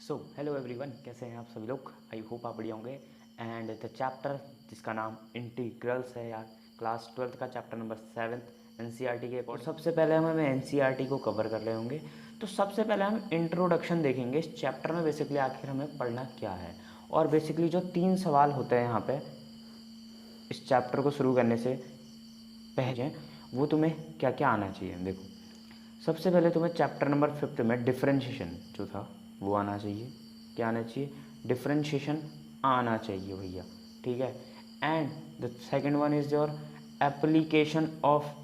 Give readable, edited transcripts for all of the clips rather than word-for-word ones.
Hello everyone, कैसे हैं आप सभी लोग। आई होप आप बढ़िया होंगे। एंड द चैप्टर जिसका नाम इंटीग्रल्स है यार, क्लास 12th का चैप्टर नंबर 7 एनसीईआरटी के अकॉर्डिंग। सबसे पहले हम एनसीईआरटी को कवर कर रहे होंगे। तो सबसे पहले हम इंट्रोडक्शन देखेंगे इस चैप्टर में। बेसिकली आखिर हमें पढ़ना क्या है, और बेसिकली जो 3 सवाल होते हैं यहाँ पे इस चैप्टर को शुरू करने से पहले, वो तुम्हें क्या क्या आना चाहिए। देखो, सबसे पहले तुम्हें चैप्टर नंबर 5 में डिफरेंशिएशन जो था वो आना चाहिए। क्या आना चाहिए? डिफरेंशिएशन आना चाहिए भैया, ठीक है। And the second one is your application of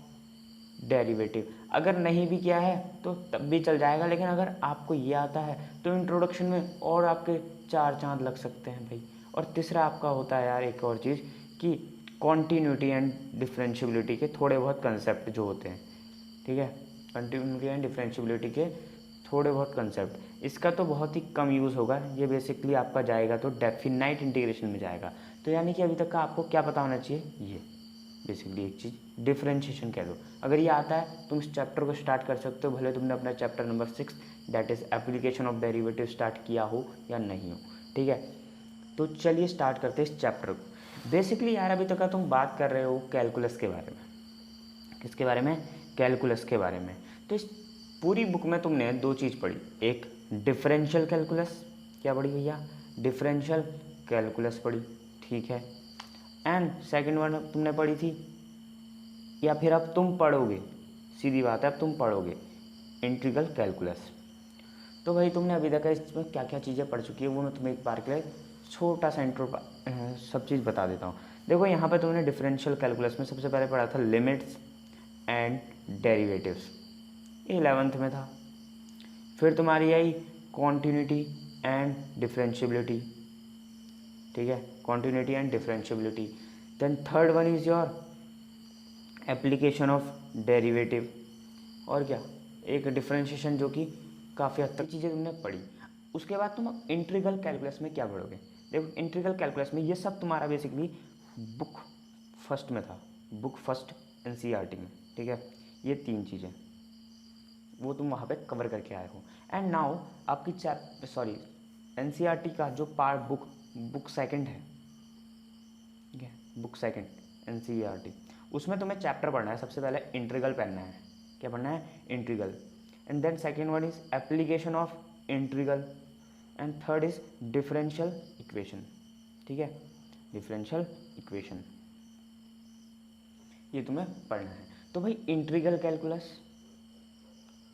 derivative. अगर नहीं भी किया है तो तब भी चल जाएगा, लेकिन अगर आपको ये आता है तो इंट्रोडक्शन में और आपके 4 चांद लग सकते हैं भाई। और तीसरा आपका होता है यार एक और चीज़ कि कॉन्टीन्यूटी एंड डिफरेंशियबिलिटी के थोड़े बहुत कंसेप्ट जो होते हैं, ठीक है। कंटिन्यूटी एंड डिफरेंशियबिलिटी के थोड़े बहुत कंसेप्ट, इसका तो बहुत ही कम यूज़ होगा। ये बेसिकली आपका जाएगा तो डेफिनाइट इंटीग्रेशन में जाएगा। तो यानी कि अभी तक का आपको क्या पता होना चाहिए, ये बेसिकली एक चीज़ डिफरेंशिएशन कह दो। अगर ये आता है तुम इस चैप्टर को स्टार्ट कर सकते हो, भले तुमने अपना chapter number 6 that is application of derivative start किया हो या नहीं हो, ठीक है। तो चलिए स्टार्ट करते हैं इस चैप्टर को। बेसिकली यार अभी तक का तुम बात कर रहे हो कैलकुलस के बारे में। किसके बारे में? कैलकुलस के बारे में। तो इस पूरी बुक में तुमने 2 चीज़ पढ़ी। एक डिफरेंशियल कैलकुलस, क्या पढ़ी भैया? डिफरेंशियल कैलकुलस पढ़ी, ठीक है। एंड सेकंड वन तुमने पढ़ी थी, या फिर अब तुम पढ़ोगे, सीधी बात है अब तुम पढ़ोगे, इंटीग्रल कैलकुलस। तो भाई तुमने अभी तक इसमें क्या क्या चीज़ें पढ़ चुकी है वो मैं तुम्हें एक बार के लिए छोटा सा इंट्रो सब चीज़ बता देता हूँ। देखो यहाँ पे तुमने डिफरेंशियल कैलकुलस में सबसे पहले पढ़ा था लिमिट्स एंड डेरिवेटिव्स, 11th में था। फिर तुम्हारी आई कॉन्टिन्यूटी एंड डिफरेंशियबिलिटी, ठीक है, continuity and differentiability. Then third one is your application of derivative, और क्या, एक डिफरेंशिएशन जो कि काफ़ी हद तक चीज़ें तुमने पढ़ी। उसके बाद तुम इंटीग्रल कैलकुलस में क्या पढ़ोगे? देखो इंटीग्रल कैलकुलस में ये सब तुम्हारा बेसिकली बुक फर्स्ट में था, बुक फर्स्ट एनसीईआरटी में, ठीक है। ये 3 चीज़ें वो तुम वहाँ पे कवर करके आए हो। एंड नाउ आपकी एनसीईआरटी का जो पार्ट बुक सेकंड है, ठीक है, बुक सेकंड एनसीईआरटी, उसमें तुम्हें चैप्टर पढ़ना है। सबसे पहले इंटीग्रल पढ़ना है। क्या पढ़ना है? Integral. And then second one is application of integral, and third is differential equation, ठीक है, डिफरेंशियल इक्वेशन, ये तुम्हें पढ़ना है। तो भाई integral calculus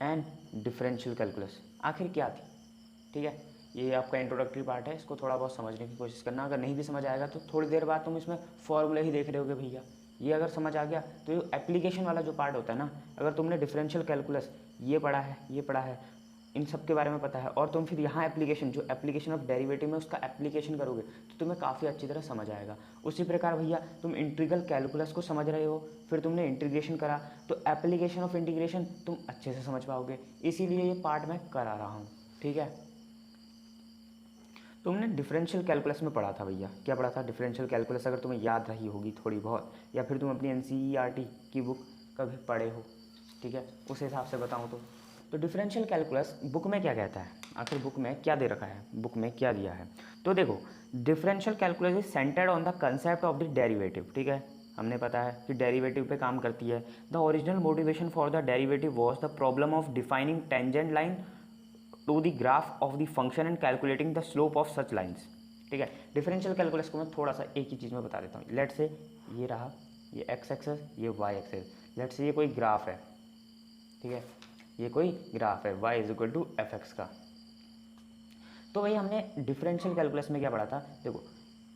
and differential calculus आखिर क्या थी, ठीक है। ये आपका इंट्रोडक्टरी पार्ट है, इसको थोड़ा बहुत समझने की कोशिश करना। अगर नहीं भी समझ आएगा तो थोड़ी देर बाद तुम इसमें फॉर्मूले ही देख रहे होगे भैया। ये अगर समझ आ गया तो ये एप्लीकेशन वाला जो पार्ट होता है ना, अगर तुमने डिफरेंशियल कैलकुलस ये पढ़ा है, ये पढ़ा है, इन सब के बारे में पता है, और तुम फिर यहाँ एप्लीकेशन जो एप्लीकेशन ऑफ डेरिवेटिव में उसका एप्लीकेशन करोगे तो तुम्हें काफ़ी अच्छी तरह समझ आएगा। उसी प्रकार भैया तुम इंटीग्रल कैलकुलस को समझ रहे हो, फिर तुमने इंटीग्रेशन करा तो एप्लीकेशन ऑफ इंटीग्रेशन तुम अच्छे से समझ पाओगे। इसीलिए ये पार्ट मैं करा रहा हूँ, ठीक है। तुमने डिफरेंशियल कैलकुलस में पढ़ा था भैया, क्या पढ़ा था? डिफरेंशियल कैलकुलस अगर तुम्हें याद रही होगी थोड़ी बहुत, या फिर तुम अपनी एनसीईआरटी की बुक कभी पढ़े हो, ठीक है, उस हिसाब से बताऊँ तो डिफरेंशियल कैलकुलस बुक में क्या कहता है, आखिर बुक में क्या दे रखा है, बुक में क्या दिया है। तो देखो differential calculus is centred on the concept of the derivative, ठीक है। हमने पता है कि डेरिवेटिव पे काम करती है। The original motivation for the derivative was the problem of defining tangent line to the graph of the function and calculating the slope of such lines, ठीक है। डिफरेंशियल कैलकुलस को मैं थोड़ा सा एक ही चीज़ में बता देता हूँ। लेट से ये रहा, ये एक्स एक्सेस, ये वाई एक्सेस। लेट से ये कोई ग्राफ है, ठीक है, ये कोई ग्राफ है y is equal to F X का। तो भाई हमने डिफरेंशियल कैलकुलस में क्या पढ़ा था? देखो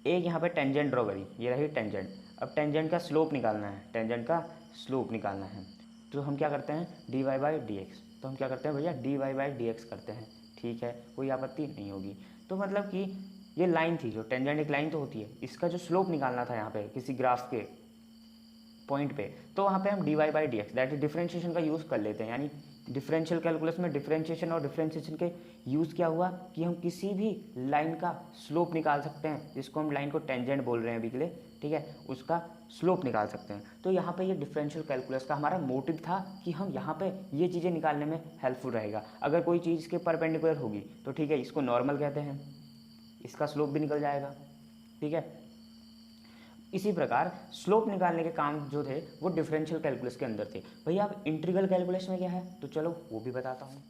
एक यहाँ पे टेंजेंट ड्रॉ करी, ये रही टेंजेंट। अब टेंजेंट का स्लोप निकालना है, टेंजेंट का स्लोप निकालना है, तो हम क्या करते हैं? D Y by D X. तो हम क्या करते हैं भैया? D Y by D X करते हैं, ठीक है, कोई आपत्ति नहीं होगी। तो मतलब कि ये लाइन थी, जो टेंजेंट एक लाइन तो होती है, इसका जो स्लोप निकालना था यहाँ पे किसी ग्राफ के पॉइंट पे, तो वहाँ पे हम D Y by D X that is differentiation का यूज़ कर लेते हैं। यानी डिफरेंशियल कैलकुलस में डिफरेंशिएशन और डिफरेंशिएशन के यूज़ क्या हुआ कि हम किसी भी लाइन का स्लोप निकाल सकते हैं, जिसको हम लाइन को टेंजेंट बोल रहे हैं अभी के लिए, ठीक है, उसका स्लोप निकाल सकते हैं। तो यहाँ पे ये डिफरेंशियल कैलकुलस का हमारा मोटिव था कि हम यहाँ पे ये चीज़ें निकालने में हेल्पफुल रहेगा। अगर कोई चीज़ इसके परपेंडिकुलर होगी तो ठीक है, इसको नॉर्मल कहते हैं, इसका स्लोप भी निकल जाएगा, ठीक है। इसी प्रकार स्लोप निकालने के काम जो थे वो डिफरेंशियल कैलकुलस के अंदर थे। भैया अब इंटीग्रल कैलकुलस में क्या है, तो चलो वो भी बताता हूँ।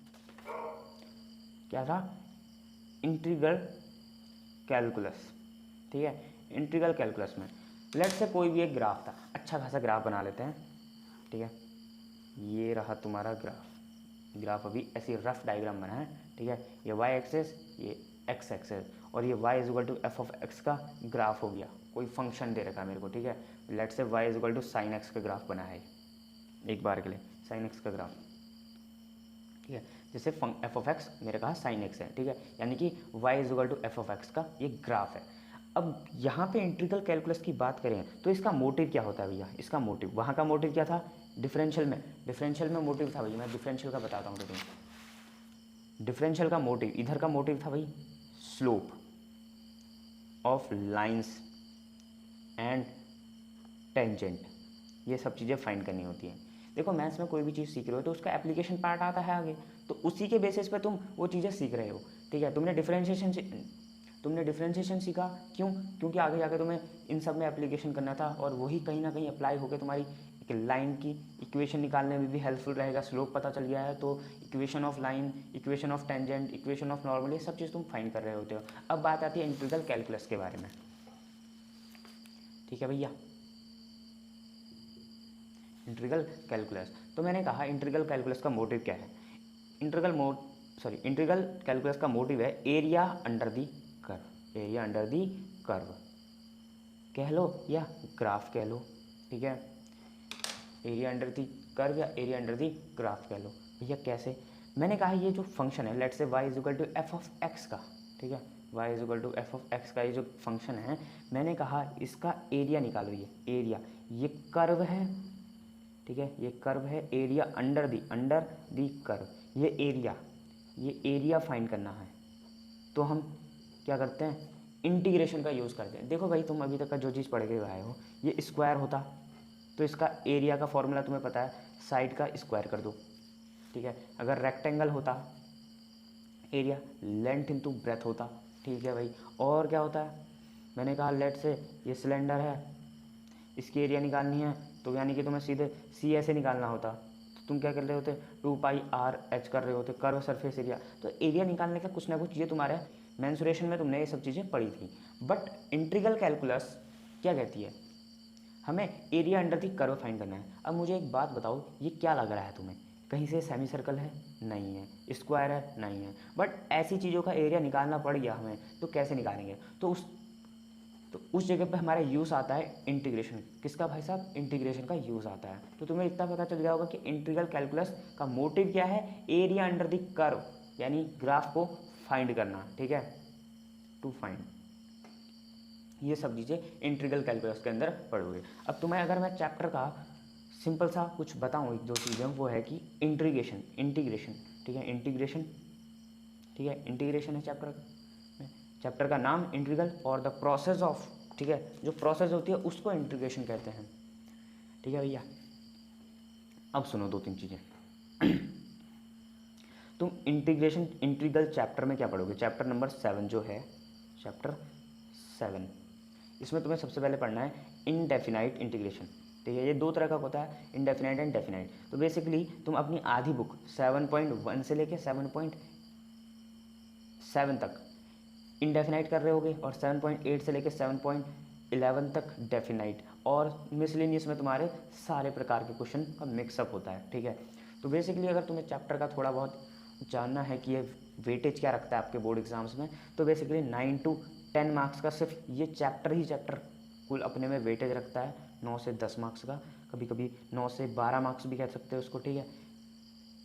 क्या था? इंटीग्रल कैलकुलस, ठीक है। इंटीग्रल कैलकुलस में लेट से कोई भी एक ग्राफ था, अच्छा खासा ग्राफ बना लेते हैं, ठीक है। ये रहा तुम्हारा ग्राफ अभी ऐसी रफ डायग्राम बना है, ठीक है। ये वाई एक्सेस, ये एक्स एक्सेस, और ये Y is equal to F of X का ग्राफ हो गया। कोई फंक्शन दे रखा है मेरे को, ठीक है। Let say Y is equal to sine X का ग्राफ बना है एक बार के लिए, साइन एक्स का ग्राफ, ठीक है। जैसे एफ ऑफ एक्स मेरे कहा साइन एक्स है, ठीक है, यानी कि Y is equal to F of X का ये ग्राफ है। अब यहाँ पे इंटीग्रल कैलकुलस की बात करें तो इसका मोटिव क्या होता है भैया? इसका मोटिव, वहाँ का मोटिव क्या था? डिफरेंशियल में मोटिव था भैया, मैं डिफरेंशियल का बताता हूँ तुम्हें। डिफरेंशियल का मोटिव, इधर का मोटिव था भाई slope of lines and tangent, ये सब चीज़ें फाइंड करनी होती हैं। देखो मैथ्स में कोई भी चीज़ सीख रहे हो तो उसका एप्लीकेशन पार्ट आता है आगे, तो उसी के बेसिस पे तुम वो चीज़ें सीख रहे हो, ठीक है। तुमने डिफरेंशिएशन सीखा, क्यों? क्योंकि आगे जाकर तुम्हें इन सब में एप्लीकेशन करना था, और वही कहीं ना कहीं अप्लाई होकर तुम्हारी एक लाइन की इक्वेशन निकालने में भी हेल्पफुल रहेगा। स्लोप पता चल गया है तो equation of line, equation of tangent, equation of normal, ये सब चीज़ तुम फाइंड कर रहे होते हो। अब बात आती है इंटीग्रल कैलकुलस के बारे में, ठीक है भैया। इंटीग्रल कैलकुलस, तो मैंने कहा इंटीग्रल कैलकुलस का मोटिव क्या है? इंटीग्रल कैलकुलस का मोटिव है area under the curve, area under the curve कह लो या ग्राफ कह लो, ठीक है। एरिया अंडर दी कर्व या एरिया अंडर दी ग्राफ कह लो। भैया कैसे? मैंने कहा ये जो फंक्शन है, let say y is equal to F of X का, ठीक है, y is equal to F of X का ये जो फंक्शन है, मैंने कहा इसका एरिया निकालो। ये एरिया, ये कर्व है, ठीक है, ये कर्व है, एरिया अंडर दी कर्व, ये एरिया फाइंड करना है। तो हम क्या करते हैं? इंटीग्रेशन का यूज़ करते हैं। देखो भाई तुम अभी तक का जो चीज़ पढ़ के आए हो, ये स्क्वायर होता तो इसका एरिया का फॉर्मूला तुम्हें पता है, साइड का स्क्वायर कर दो, ठीक है। अगर रेक्टेंगल होता, एरिया लेंथ इंटू ब्रेथ होता, ठीक है भाई। और क्या होता है? मैंने कहा लेट से ये सिलेंडर है, इसकी एरिया निकालनी है, तो यानी कि तुम्हें सीधे सी ऐसे निकालना होता, तो तुम क्या कर रहे होते? 2πr/h कर रहे होते, कर्व सरफेस एरिया। तो एरिया निकालने का कुछ ना कुछ ये तुम्हारे मेंसुरेशन में तुमने ये सब चीज़ें पढ़ी थी। बट इंटीग्रल कैलकुलस क्या कहती है? हमें area under the curve find करना है। अब मुझे एक बात बताओ, ये क्या लग रहा है तुम्हें? कहीं से सेमी सर्कल है? नहीं है। स्क्वायर है? नहीं है। बट ऐसी चीज़ों का एरिया निकालना पड़ गया हमें, तो कैसे निकालेंगे? तो उस जगह पे हमारा यूज़ आता है इंटीग्रेशन। किसका भाई साहब? इंटीग्रेशन का यूज़ आता है। तो तुम्हें इतना पता चल गया होगा कि इंटीग्रल कैलकुलस का मोटिव क्या है? एरिया अंडर द कर्व, यानी ग्राफ को फाइंड करना, ठीक है, टू फाइंड। ये सब चीज़ें इंटीग्रल कैलकुलस के अंदर पढ़ोगे। अब तुम्हें अगर मैं चैप्टर का सिंपल सा कुछ बताऊँ, एक दो चीज़ें, वो है कि इंटीग्रेशन, ठीक है, इंटीग्रेशन, ठीक है, इंटीग्रेशन है चैप्टर का नाम इंटीग्रल, और द प्रोसेस ऑफ, ठीक है, जो प्रोसेस होती है उसको इंटीग्रेशन कहते हैं, ठीक है भैया। अब सुनो दो तीन चीज़ें। तुम इंटीग्रल चैप्टर में क्या पढ़ोगे? चैप्टर नंबर 7 जो है, चैप्टर 7, इसमें तुम्हें सबसे पहले पढ़ना है इनडेफिनाइट इंटीग्रेशन, ठीक है। ये दो तरह का होता है, इनडेफिनाइट एंड डेफिनाइट। तो बेसिकली तुम अपनी आधी बुक 7.1 से लेके 7.7 तक इनडेफिनाइट कर रहे होगे, और 7.8 से लेकर 7.11 तक डेफिनाइट, और मिसलेनियस में तुम्हारे सारे प्रकार के क्वेश्चन का मिक्सअप होता है, ठीक है। तो बेसिकली अगर तुम्हें चैप्टर का थोड़ा बहुत जानना है कि ये वेटेज क्या रखता है आपके बोर्ड एग्जाम्स में, तो बेसिकली 9 to 10 मार्क्स का सिर्फ ये चैप्टर कुल अपने में वेटेज रखता है, 9 से 10 मार्क्स का, कभी कभी 9 से 12 मार्क्स भी कह सकते हो उसको, ठीक है।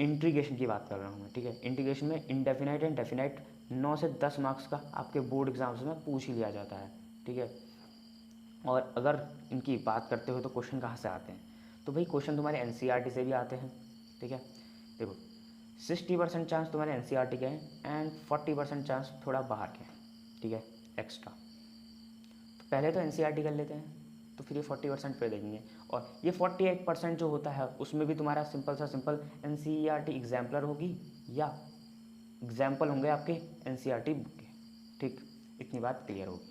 इंटीग्रेशन की बात कर रहा हूँ मैं, ठीक है। इंटीग्रेशन में इनडेफिनाइट एंड डेफिनाइट 9 से 10 मार्क्स का आपके बोर्ड एग्जाम्स में पूछ ही लिया जाता है, ठीक है। और अगर इनकी बात करते हो तो क्वेश्चन कहाँ से आते हैं? तो भाई क्वेश्चन तुम्हारे एनसीईआरटी से भी आते हैं, ठीक है। देखो 60% चांस तुम्हारे एनसीईआरटी के हैं एंड 40% चांस थोड़ा बाहर के हैं, ठीक है, एक्स्ट्रा। तो पहले तो एनसीईआरटी कर लेते हैं, तो फिर ये 40% पे देंगे। और ये 48% जो होता है उसमें भी तुम्हारा सिंपल एनसीईआरटी एग्जाम्पलर होगी या एग्जाम्पल होंगे आपके एनसीईआरटी बुक के, ठीक, इतनी बात क्लियर होगी,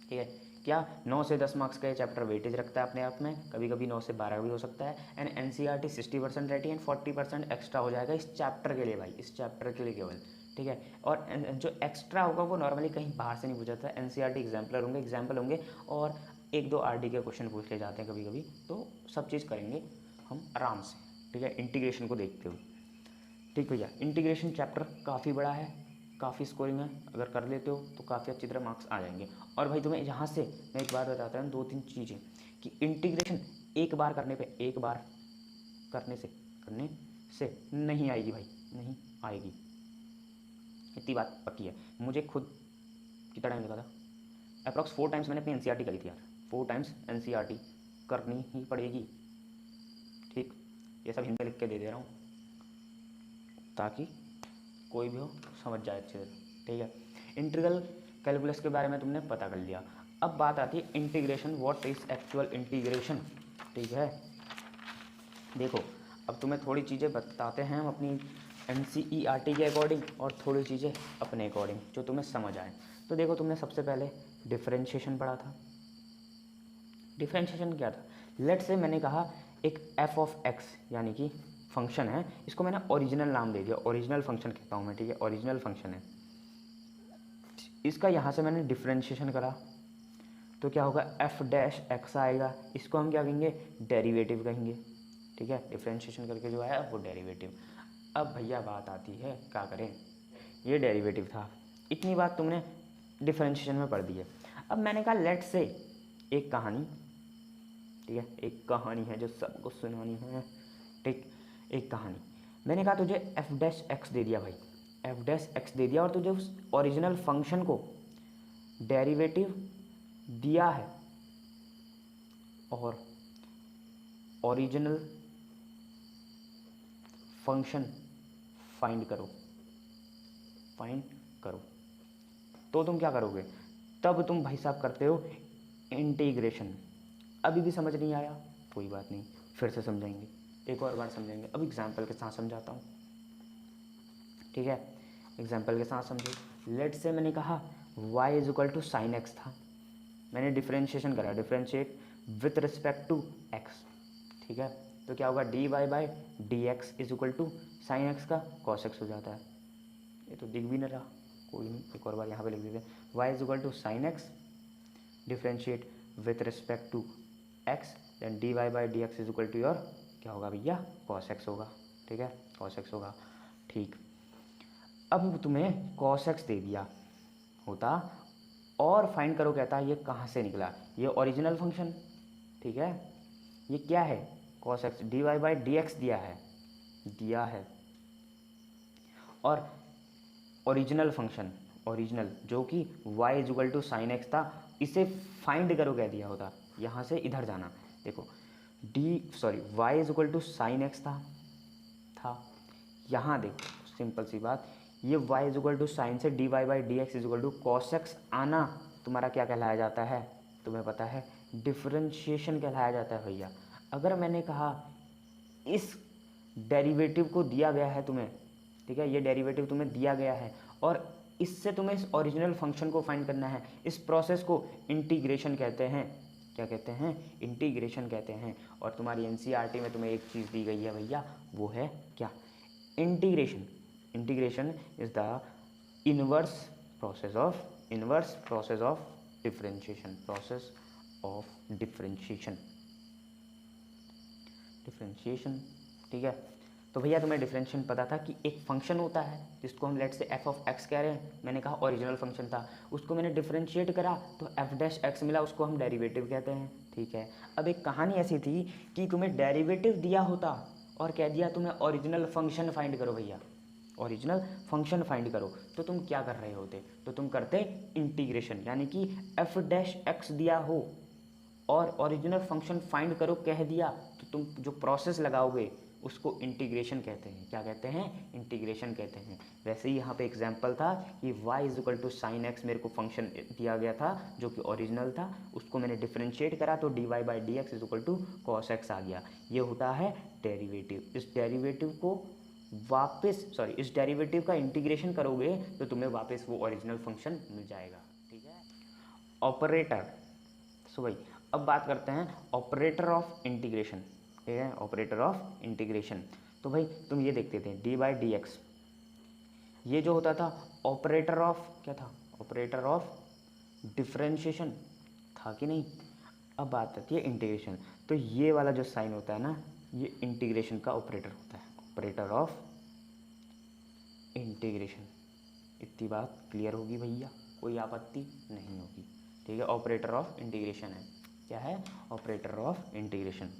ठीक है। क्या 9 से 10 मार्क्स का ये चैप्टर वेटेज रखता है अपने आप में, कभी कभी 9 से 12 भी हो सकता है। एंड एनसीईआरटी 60% रहती है एंड 40% एक्स्ट्रा हो जाएगा इस चैप्टर के लिए भाई, इस चैप्टर के लिए केवल, ठीक है। और जो एक्स्ट्रा होगा वो नॉर्मली कहीं बाहर से नहीं पूछा जाता है, एनसीईआरटी एग्जाम्पलर होंगे, एग्जाम्पल होंगे और 1-2 आरडी के क्वेश्चन पूछ ले जाते हैं कभी कभी, तो सब चीज़ करेंगे हम आराम से, ठीक है, इंटीग्रेशन को देखते हुए। ठीक भैया, इंटीग्रेशन चैप्टर काफ़ी बड़ा है, काफ़ी स्कोरिंग है, अगर कर लेते हो तो काफ़ी अच्छी तरह मार्क्स आ जाएंगे। और भाई तुम्हें यहाँ से मैं एक बार बताता हूँ 2-3 चीज़ें कि इंटीग्रेशन एक बार करने से नहीं आएगी भाई, नहीं आएगी, इतनी बात पक्की है। मुझे खुद कितना टाइम लगा था, अप्रॉक्स 4 टाइम्स मैंने अपनी एनसीईआरटी करी थी यार, 4 टाइम्स एनसीईआरटी करनी ही पड़ेगी, ठीक। ये सब हिंदी लिख के दे रहा हूँ ताकि कोई भी हो समझ जाए अच्छे से, ठीक है। इंटीग्रल कैलकुलस के बारे में तुमने पता कर लिया। अब बात आती है integration, what is actual integration, ठीक है। देखो अब तुम्हें थोड़ी चीज़ें बताते हैं हम अपनी एनसीईआरटी के अकॉर्डिंग और थोड़ी चीज़ें अपने अकॉर्डिंग जो तुम्हें समझ आए। तो देखो तुमने सबसे पहले डिफरेंशिएशन पढ़ा था। डिफरेंशिएशन क्या था, लेट से मैंने कहा एक एफ ऑफ एक्स यानी कि फंक्शन है, इसको मैंने ओरिजिनल नाम दे दिया, ओरिजिनल फंक्शन कहता हूँ मैं, ठीक है, ओरिजिनल फंक्शन है। इसका यहाँ से मैंने डिफरेंशिएशन करा तो क्या होगा, एफ डैश एक्स आएगा, इसको हम क्या कहेंगे, डेरिवेटिव कहेंगे, ठीक है। डिफरेंशिएशन करके जो आया वो डेरिवेटिव। अब भैया बात आती है क्या करें, ये डेरिवेटिव था, इतनी बात तुमने डिफरेंशिएशन में पढ़ दी है। अब मैंने कहा लेट से एक कहानी, ठीक है, एक कहानी है जो सबको सुनानी है, ठीक, एक कहानी। मैंने कहा तुझे एफ डैश एक्स दे दिया भाई, एफ डैश एक्स दे दिया और तुझे उस ओरिजिनल फंक्शन को डेरिवेटिव दिया है और ओरिजिनल फंक्शन फाइंड करो, तो तुम क्या करोगे, तब तुम भाई साहब करते हो इंटीग्रेशन। अभी भी समझ नहीं आया कोई बात नहीं, फिर से समझाएंगे, एक और बार समझेंगे। अब एग्जाम्पल के साथ समझाता हूँ, ठीक है, एग्जाम्पल के साथ समझो। लेट से मैंने कहा y is equal to sine x था, मैंने डिफरेंशिएशन करा, differentiate with respect to x, ठीक है। तो क्या होगा, dy by D x is equal to sine X का कॉस एक्स हो जाता है। ये तो दिख भी नहीं रहा, कोई नहीं, एक और बार यहाँ पे लिख देते हैं, y is equal to sine x differentiate with respect to x, then dy by D x is equal to your क्या होगा भैया, कॉस एक्स होगा, ठीक है, कॉस एक्स होगा, ठीक। अब तुम्हें कॉस एक्स दे दिया होता और फाइंड करो कहता है ये कहाँ से निकला, ये ओरिजिनल फंक्शन, ठीक है, ये क्या है, cos x, d Y by D x दिया है और ओरिजिनल फंक्शन, ओरिजिनल जो कि y is equal to sine x था, इसे फाइंड करो कह दिया होता, यहाँ से इधर जाना, देखो y is equal to sine x था, यहाँ देखो सिंपल सी बात, ये y is equal to sine से D Y by D x is equal to cos X आना तुम्हारा क्या कहलाया जाता है, तुम्हें पता है, डिफरेंशिएशन कहलाया जाता है भैया। अगर मैंने कहा इस डेरिवेटिव को दिया गया है तुम्हें, ठीक है, ये डेरिवेटिव तुम्हें दिया गया है और इससे तुम्हें इस ओरिजिनल फंक्शन को फाइंड करना है, इस प्रोसेस को इंटीग्रेशन कहते हैं, क्या कहते हैं, इंटीग्रेशन कहते हैं। और तुम्हारी एनसीईआरटी में तुम्हें एक चीज़ दी गई है भैया, वो है क्या, integration. Integration is the inverse process of differentiation, differentiation, ठीक है। तो भैया तुम्हें डिफरेंशिएशन पता था कि एक फंक्शन होता है जिसको हम लेट से एफ ऑफ एक्स कह रहे हैं, मैंने कहा ओरिजिनल फंक्शन था, उसको मैंने डिफरेंशिएट करा तो एफ डैश एक्स मिला, उसको हम डेरिवेटिव कहते हैं, ठीक है। अब एक कहानी ऐसी थी कि तुम्हें डेरिवेटिव दिया होता और कह दिया तुम्हें ओरिजिनल फंक्शन फाइंड करो भैया, ओरिजिनल फंक्शन फाइंड करो, तो तुम क्या कर रहे होते, तो तुम करते इंटीग्रेशन, यानी कि एफ डैश एक्स दिया हो और ओरिजिनल फंक्शन फाइंड करो कह दिया, तो तुम जो प्रोसेस लगाओगे उसको इंटीग्रेशन कहते हैं। क्या कहते हैं? इंटीग्रेशन कहते हैं। वैसे ही यहाँ पे एग्जांपल था कि y is equal to sine x मेरे को फंक्शन दिया गया था जो कि ओरिजिनल था, उसको मैंने डिफरेंशिएट करा तो dy by D x is equal to cos X आ गया। ये होता है डेरिवेटिव। इस डेरिवेटिव को वापस इस डेरिवेटिव का इंटीग्रेशन करोगे तो तुम्हें वापस वो ओरिजिनल फंक्शन मिल जाएगा। ठीक है। ऑपरेटर। सो भाई अब बात करते हैं ऑपरेटर ऑफ इंटीग्रेशन। ठीक है, ऑपरेटर ऑफ इंटीग्रेशन। तो भाई तुम ये देखते थे डी बाई डी एक्स, ये जो होता था ऑपरेटर ऑफ क्या था? ऑपरेटर ऑफ डिफरेंशिएशन था कि नहीं? अब बात आती है इंटीग्रेशन। तो ये वाला जो साइन होता है ना, ये इंटीग्रेशन का ऑपरेटर होता है, ऑपरेटर ऑफ इंटीग्रेशन। इतनी बात क्लियर होगी भैया? कोई आपत्ति नहीं होगी। ठीक है, ऑपरेटर ऑफ इंटीग्रेशन है। क्या है? Operator of integration.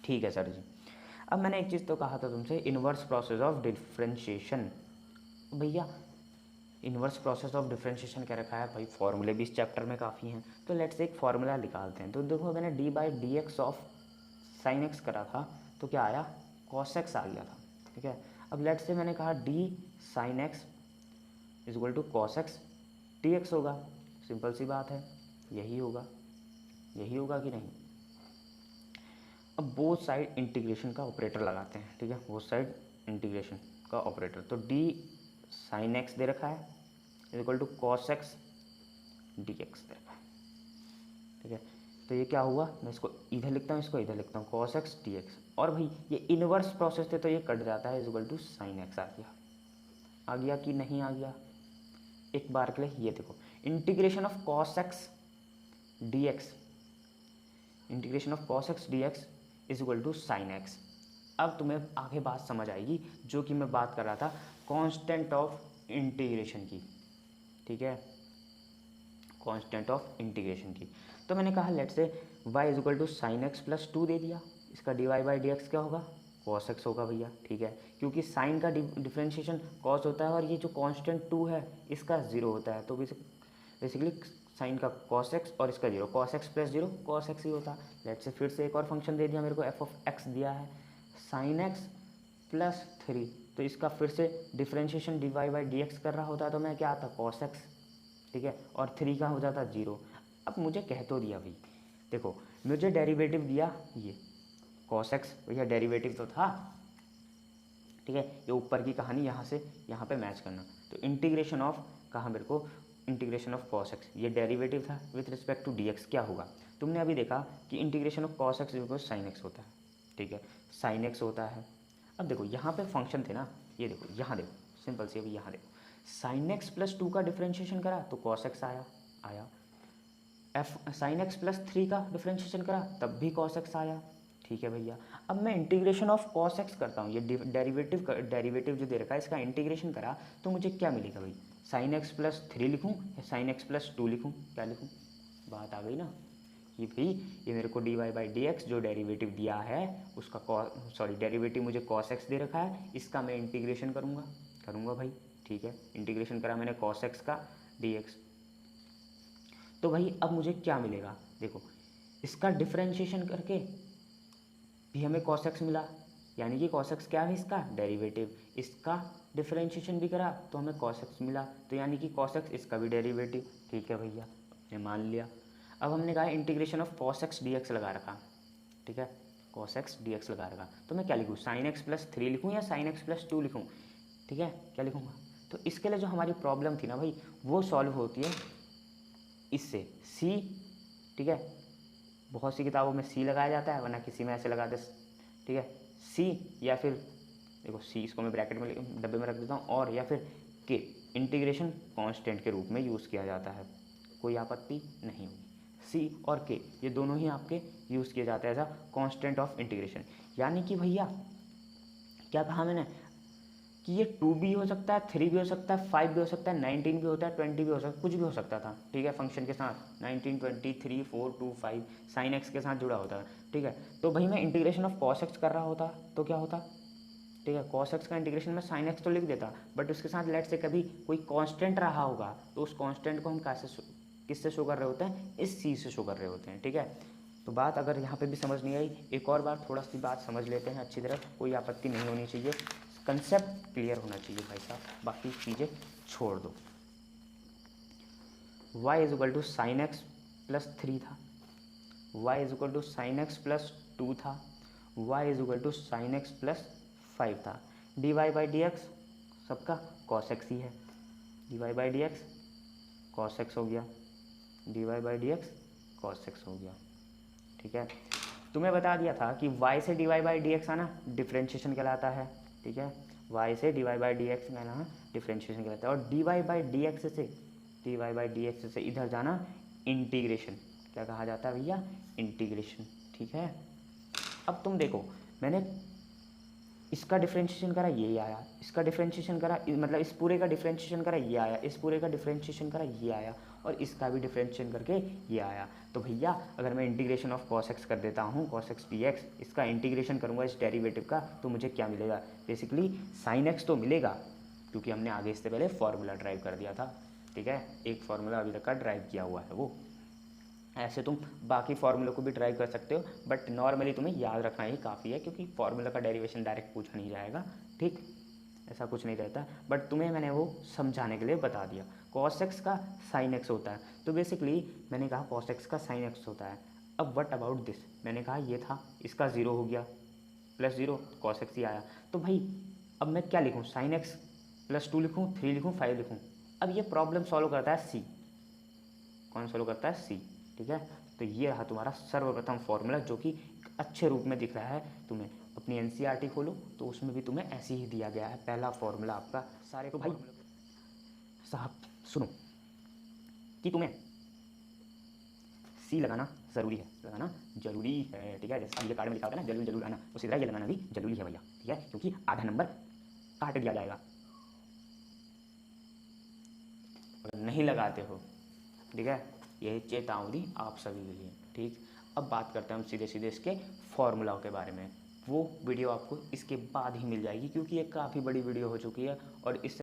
ठीक है सर जी। अब मैंने एक चीज़ तो कहा था तुमसे, इन्वर्स प्रोसेस ऑफ डिफरेंशिएशन। भैया इन्वर्स प्रोसेस ऑफ डिफरेंशिएशन क्या रखा है भाई? फॉर्मूले भी इस चैप्टर में काफ़ी हैं, तो लेट्स से एक फार्मूला निकालते हैं। तो देखो मैंने D by D x of sine x करा था तो क्या आया? कॉस एक्स आ गया था। ठीक है, अब लेट्स से मैंने कहा D sine X is equal to cos x D X होगा। सिंपल सी बात है, यही होगा कि नहीं? अब बोथ साइड इंटीग्रेशन का ऑपरेटर लगाते हैं। ठीक है, बोथ साइड इंटीग्रेशन का ऑपरेटर। तो डी साइन एक्स दे रखा है is equal to cos x D X दे रखा है। ठीक है, तो ये क्या हुआ? मैं इसको इधर लिखता हूँ, इसको इधर लिखता हूँ, कॉस एक्स डी एक्स। और भाई ये इनवर्स प्रोसेस थे तो ये कट जाता है, is equal to sine X आ गया कि नहीं आ गया? एक बार के लिए ये देखो, integration of cos x D x, integration of cos x D x is equal to sine x. अब तुम्हें आगे बात समझ आएगी जो कि मैं बात कर रहा था कांस्टेंट ऑफ इंटीग्रेशन की। ठीक है, कांस्टेंट ऑफ इंटीग्रेशन की। तो मैंने कहा let say y is equal to sine x plus 2 दे दिया, इसका d Y by D x क्या होगा? कॉस एक्स होगा भैया। ठीक है, क्योंकि साइन का डिफरेंशिएशन कॉस होता है और ये जो कांस्टेंट 2 है इसका 0 होता है, तो बेसिकली साइन का कॉस एक्स और इसका 0, cos X plus 0 cos x ही होता। लेट से फिर से एक और फंक्शन दे दिया मेरे को, एफ ऑफ एक्स दिया है साइन एक्स प्लस 3, तो इसका फिर से differentiation d Y by D x कर रहा होता तो मैं क्या आता? Cos x. ठीक है, और 3 का हो जाता 0। अब मुझे कह तो दिया भाई, देखो मुझे डेरिवेटिव दिया ये कॉस एक्स, भैया डेरिवेटिव तो था। ठीक है, ये ऊपर की कहानी यहाँ से यहाँ पे मैच करना। तो इंटीग्रेशन ऑफ कहा मेरे को, इंटीग्रेशन ऑफ कॉस एक्स, ये डेरिवेटिव था with respect to d x. क्या होगा? तुमने अभी देखा कि integration of cos x equal sine x होता है। ठीक है, साइन एक्स होता है। अब देखो यहाँ पे फंक्शन थे ना, ये देखो यहाँ देखो, सिंपल सी अभी यहाँ देखो, साइन एक्स प्लस 2 का डिफरेंशिएशन करा तो कॉस एक्स आया, एफ साइन एक्स प्लस 3 का डिफरेंशिएशन करा तब भी कॉस एक्स आया। ठीक है भैया, अब मैं इंटीग्रेशन ऑफ कॉस एक्स करता हूँ, ये डेरिवेटिव जो दे रखा है इसका इंटीग्रेशन करा तो मुझे क्या मिलेगा भाई? साइन एक्स प्लस 3 लिखूँ या साइन एक्स प्लस 2 लिखूँ? क्या लिखूँ? बात आ गई ना कि भाई ये मेरे को d Y by D x जो डेरिवेटिव दिया है उसका डेरिवेटिव मुझे कॉस एक्स दे रखा है, इसका मैं इंटीग्रेशन करूँगा भाई। ठीक है, इंटीग्रेशन करा मैंने कॉस एक्स का डी एक्स। तो भाई अब मुझे क्या मिलेगा? देखो इसका डिफरेंशिएशन करके भी हमें कॉस एक्स मिला, यानी कि कॉस एक्स क्या है? इसका डेरिवेटिव। इसका डिफरेंशिएशन भी करा तो हमें कॉस एक्स मिला, तो यानी कि कॉस एक्स इसका भी डेरिवेटिव। ठीक है भैया, हमने मान लिया। अब हमने कहा integration of cos x D x लगा रखा। ठीक है, कॉस एक्स डी एक्स लगा रखा, तो मैं क्या लिखूँ? साइन एक्स प्लस 3 लिखूँ या साइन एक्स प्लस 2 लिखूँ? ठीक है, क्या लिखूँगा? तो इसके लिए जो हमारी प्रॉब्लम थी ना भाई, वो सॉल्व होती है इससे सी। ठीक है, बहुत सी किताबों में सी लगाया जाता है, वरना किसी में ऐसे लगा दे। ठीक है, सी या फिर देखो सी, इसको मैं ब्रैकेट में डब्बे में रख देता हूँ, और या फिर के इंटीग्रेशन कांस्टेंट के रूप में यूज़ किया जाता है, कोई आपत्ति नहीं होगी। सी और के ये दोनों ही आपके यूज़ किए जाते हैं as a constant of integration. यानी कि भैया क्या कहा मैंने कि ये 2 भी हो सकता है, 3 भी हो सकता है, 5 भी हो सकता है, 19 भी होता है, 20 भी हो सकता है, कुछ भी हो सकता था। ठीक है, फंक्शन के साथ 19, 20, 3, 4, 2, 5 साइन एक्स के साथ जुड़ा होता है। ठीक है, तो भाई मैं इंटीग्रेशन ऑफ कॉस एक्स कर रहा होता तो क्या होता? ठीक है, कॉस एक्स का इंटीग्रेशन में साइन एक्स तो लिख देता, बट उसके साथ लेट से कभी कोई कांस्टेंट रहा होगा तो उस कांस्टेंट को हम किससे शो कर रहे होते हैं? इस सी से शो कर रहे होते हैं। ठीक है, तो बात अगर यहाँ पे भी समझ नहीं आई, एक और बार थोड़ा सी बात समझ लेते हैं अच्छी तरह, कोई आपत्ति नहीं होनी चाहिए, कंसेप्ट क्लियर होना चाहिए भाई साहब, बाकी चीज़ें छोड़ दो। y is equal to sine x plus 3 था, y is equal to sine x plus 2 था, y is equal to sine x plus 5 था। dy बाई डी एक्स सबका कॉस एक्स ही है, dy by D x cos x हो गया, dy by D x cos x हो गया। ठीक है, तुम्हें बता दिया था कि y से dy बाई डी एक्स आना डिफ्रेंशिएशन कहलाता है। ठीक है, y से dy बाई डी एक्स आना डिफ्रेंशिएशन कहलाता है, और dy बाई डी एक्स से इधर जाना इंटीग्रेशन, क्या कहा जाता है भैया, इंटीग्रेशन। ठीक है, अब तुम देखो, मैंने इसका डिफ्रेंशिएशन करा ये आया, इसका डिफ्रेंशिएशन करा, मतलब इस पूरे का डिफ्रेंशिएशन करा ये आया, इस पूरे का डिफ्रेंशिएशन करा ये आया, और इसका भी डिफ्रेंशिएशन करके ये आया। तो भैया अगर मैं इंटीग्रेशन ऑफ कॉस एक्स कर देता हूँ, कॉस एक्स पी एक्स, इसका इंटीग्रेशन करूँगा इस डेरिवेटिव का, तो मुझे क्या मिलेगा, बेसिकली साइन एक्स तो मिलेगा, क्योंकि हमने आगे इससे पहले फॉर्मूला ड्राइव कर दिया था। ठीक है, एक फार्मूला अभी तक का ड्राइव किया हुआ है वो, ऐसे तुम बाकी फार्मूले को भी ड्राइव कर सकते हो, बट नॉर्मली तुम्हें याद रखना ही काफ़ी है, क्योंकि फार्मूला का डेरिवेशन डायरेक्ट पूछा नहीं जाएगा। ठीक, ऐसा कुछ नहीं रहता, बट तुम्हें मैंने वो समझाने के लिए बता दिया। कॉस एक्स का साइन एक्स होता है, तो बेसिकली मैंने कहा कॉस एक्स का साइन एक्स होता है। अब व्हाट अबाउट दिस, मैंने कहा ये था, इसका 0 हो गया, प्लस 0 कॉस एक्स ही आया। तो भाई अब मैं क्या लिखूँ, साइन एक्स प्लस 2 लिखूँ, 3 लिखूँ, 5 लिखूँ। अब ये प्रॉब्लम सॉल्व करता है सी, कौन सॉल्व करता है, सी। ठीक है, तो ये रहा तुम्हारा सर्वप्रथम फॉर्मूला, जो कि अच्छे रूप में दिख रहा है तुम्हें। अपनी एनसीईआरटी खोलो तो उसमें भी तुम्हें ऐसे ही दिया गया है, पहला फॉर्मूला आपका सारे। तो भाई साहब सुनो, कि तुम्हें सी लगाना ज़रूरी है, लगाना जरूरी है। ठीक है, जैसे ये कार्ड में लिखा होता है ना, जरूर जरूर आना, उसी तरह ये लगाना भी जरूरी है भैया। ठीक है, क्योंकि आधा नंबर काट दिया जाएगा अगर नहीं लगाते हो। ठीक है, यही चेतावनी आप सभी के लिए। ठीक, अब बात करते हैं हम सीधे सीधे इसके फॉर्मूलाओं के बारे में। वो वीडियो आपको इसके बाद ही मिल जाएगी, क्योंकि ये काफ़ी बड़ी वीडियो हो चुकी है, और इससे